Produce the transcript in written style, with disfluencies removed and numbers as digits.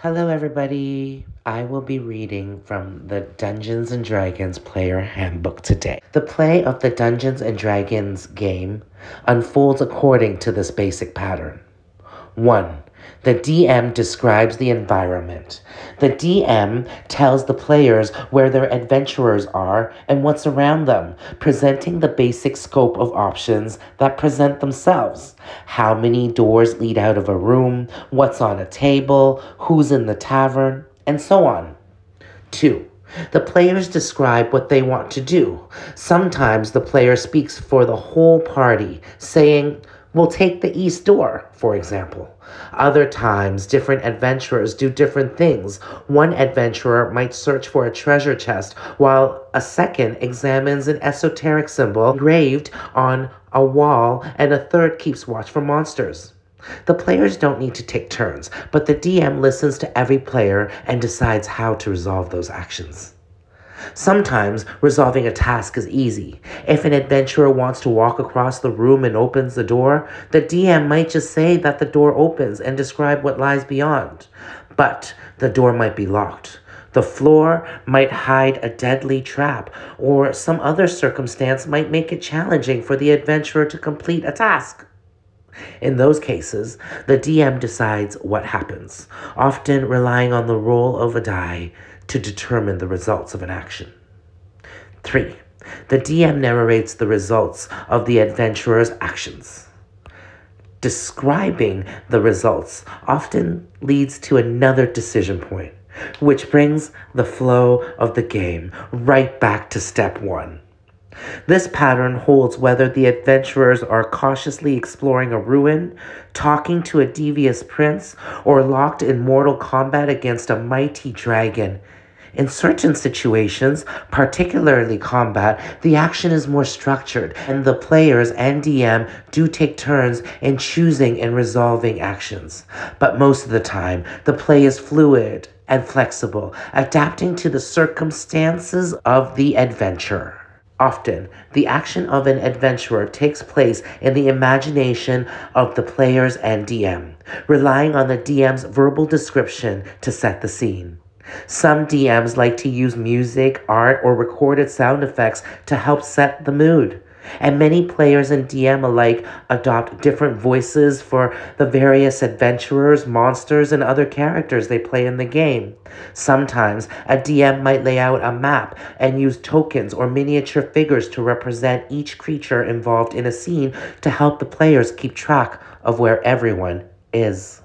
Hello, everybody. I will be reading from the Dungeons & Dragons Player Handbook today. The play of the Dungeons & Dragons game unfolds according to this basic pattern. 1. The DM describes the environment. The DM tells the players where their adventurers are and what's around them, presenting the basic scope of options that present themselves. How many doors lead out of a room, what's on a table, who's in the tavern, and so on. 2. The players describe what they want to do. Sometimes the player speaks for the whole party, saying, "We'll take the east door," for example. Other times, different adventurers do different things. One adventurer might search for a treasure chest, while a second examines an esoteric symbol engraved on a wall, and a third keeps watch for monsters. The players don't need to take turns, but the DM listens to every player and decides how to resolve those actions. Sometimes, resolving a task is easy. If an adventurer wants to walk across the room and opens the door, the DM might just say that the door opens and describe what lies beyond. But the door might be locked. The floor might hide a deadly trap, or some other circumstance might make it challenging for the adventurer to complete a task. In those cases, the DM decides what happens, often relying on the roll of a die to determine the results of an action. 3. The DM narrates the results of the adventurer's actions. Describing the results often leads to another decision point, which brings the flow of the game right back to step 1. This pattern holds whether the adventurers are cautiously exploring a ruin, talking to a devious prince, or locked in mortal combat against a mighty dragon. In certain situations, particularly combat, the action is more structured, and the players and DM do take turns in choosing and resolving actions. But most of the time, the play is fluid and flexible, adapting to the circumstances of the adventure. Often, the action of an adventurer takes place in the imagination of the players and DM, relying on the DM's verbal description to set the scene. Some DMs like to use music, art, or recorded sound effects to help set the mood. And many players and DM alike adopt different voices for the various adventurers, monsters, and other characters they play in the game. Sometimes, a DM might lay out a map and use tokens or miniature figures to represent each creature involved in a scene to help the players keep track of where everyone is.